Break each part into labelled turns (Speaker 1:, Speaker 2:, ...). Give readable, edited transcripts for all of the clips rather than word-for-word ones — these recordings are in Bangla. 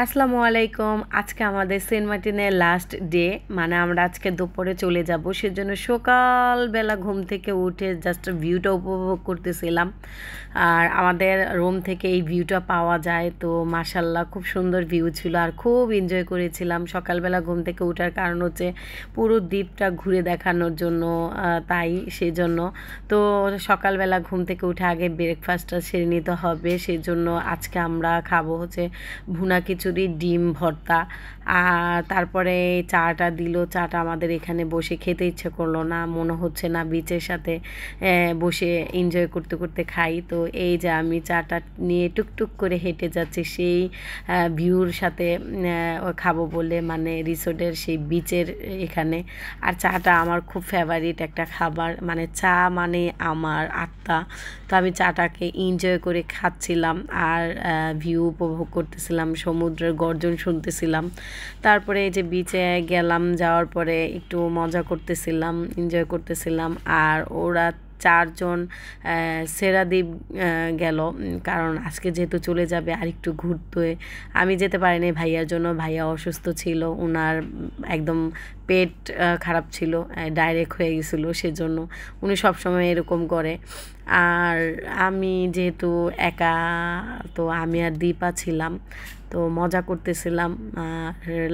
Speaker 1: আসসালামু আলাইকুম। আজকে আমাদের সেন্ট মার্টিনের লাস্ট ডে, মানে আমরা আজকে দুপুরে চলে যাব। সেজন্য সকালবেলা ঘুম থেকে উঠে জাস্ট ভিউটা উপভোগ করতেছিলাম। আর আমাদের রুম থেকে এই ভিউটা পাওয়া যায়, তো মাশাল্লাহ খুব সুন্দর ভিউ ছিল আর খুব এনজয় করেছিলাম। সকালবেলা ঘুম থেকে ওঠার কারণ হচ্ছে পুরো দ্বীপটা ঘুরে দেখানোর জন্য, তাই সেজন্য তো সকালবেলা ঘুম থেকে উঠে আগে ব্রেকফাস্টটা সেরে নিতে হবে। সেজন্য আজকে আমরা খাবো হচ্ছে ভুনা খিচুড়ি, ডিম ভর্তা। আর তারপরে চাটা দিল। চাটা আমাদের এখানে বসে খেতে ইচ্ছে করলো না, মনে হচ্ছে না বিচের সাথে বসে এনজয় করতে করতে খাই। তো এই যে আমি চাটা নিয়ে টুকটুক করে হেঁটে যাচ্ছি সেই ভিউর সাথে খাবো বলে, মানে রিসোর্টের সেই বিচের এখানে। আর চাটা আমার খুব ফেভারিট একটা খাবার, মানে চা মানে আমার আত্মা। তো আমি চাটাকে এনজয় করে খাচ্ছিলাম আর ভিউ উপভোগ করতেছিলাম, সমুদ্রের গর্জন শুনতেছিলাম। তারপরে এই যে বিচে গেলাম, যাওয়ার পরে একটু মজা করতেছিলাম, এনজয় করতেছিলাম। আর ওরা চারজন সেরাদ্বীপ গেল, কারণ আজকে যেহেতু চলে যাবে আর একটু ঘুরতে। আমি যেতে পারিনি ভাইয়ার জন্য, ভাইয়া অসুস্থ ছিল, ওনার একদম পেট খারাপ ছিল, ডাইরেক্ট হয়ে গেছিলো, সেজন্য উনি সবসময় এরকম করে। আর আমি যেহেতু একা, তো আমি আর দীপা ছিলাম, তো মজা করতেছিলাম।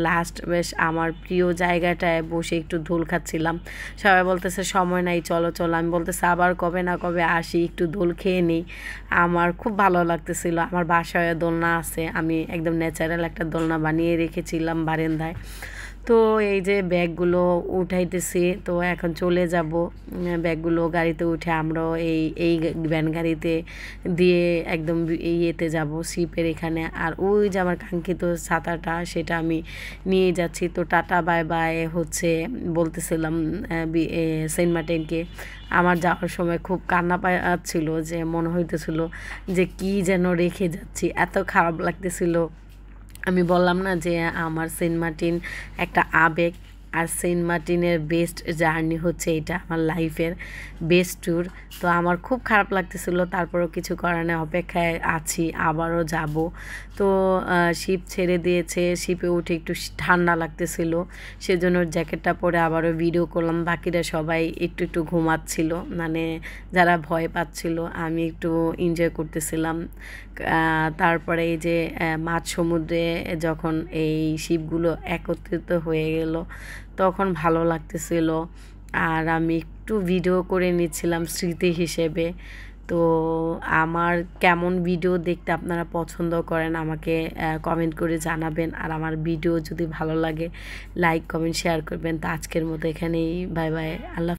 Speaker 1: লাস্ট বেশ আমার প্রিয় জায়গাটায় বসে একটু দোল খাচ্ছিলাম। সবাই বলতেছে সময় নাই, চলো চলো। আমি বলতেছি আবার কবে না কবে আসি, একটু দোল খেয়ে নিই। আমার খুব ভালো লাগতেছিল। আমার বাসায় দোলনা আছে, আমি একদম ন্যাচারাল একটা দোলনা বানিয়ে রেখেছিলাম বারান্দায়। তো এই যে ব্যাগগুলো উঠাইতেছি, তো এখন চলে যাব। ব্যাগগুলো গাড়িতে উঠে আমরাও এই ভ্যান গাড়িতে দিয়ে একদম ইয়েতে যাব, শিপের এখানে। আর ওই যে আমার কাঙ্ক্ষিত ছাতাটা, সেটা আমি নিয়ে যাচ্ছি। তো টাটা বাই বাই হচ্ছে বলতেছিলাম সেন্ট মার্টিনকে। আমার যাওয়ার সময় খুব কান্না পাচ্ছিল, যে মনে হইতেছিল যে কি যেন রেখে যাচ্ছি, এত খারাপ লাগতেছিল। আমি বললাম না যে আমার সেন্ট মার্টিন একটা আবেগ, আর সেন্ট মার্টিনের বেস্ট জার্নি হচ্ছে এটা, আমার লাইফের বেস্ট ট্যুর। তো আমার খুব খারাপ লাগতেছিল, তারপরেও কিছু করার নেই, অপেক্ষায় আছি, আবারও যাব। তো শিপ ছেড়ে দিয়েছে, শিপে উঠে একটু ঠান্ডা লাগতেছিল, সেজন্য জ্যাকেটটা পরে আবারও ভিডিও করলাম। বাকিরা সবাই একটু একটু ঘুমাচ্ছিল, মানে যারা ভয় পাচ্ছিল, আমি একটু এনজয় করতেছিলাম। তারপরে এই যে মাঝ সমুদ্রে যখন এই শিপগুলো একত্রিত হয়ে গেল, তখন ভালো লাগতেছিল। আর আমি একটু ভিডিও করে নিচ্ছিলাম স্মৃতি হিসেবে। তো আমার কেমন ভিডিও দেখতে আপনারা পছন্দ করেন আমাকে কমেন্ট করে জানাবেন। আর আমার ভিডিও যদি ভালো লাগে লাইক কমেন্ট শেয়ার করবেন। তো আজকের মতো এখানেই, বাই বাই, আল্লাহ।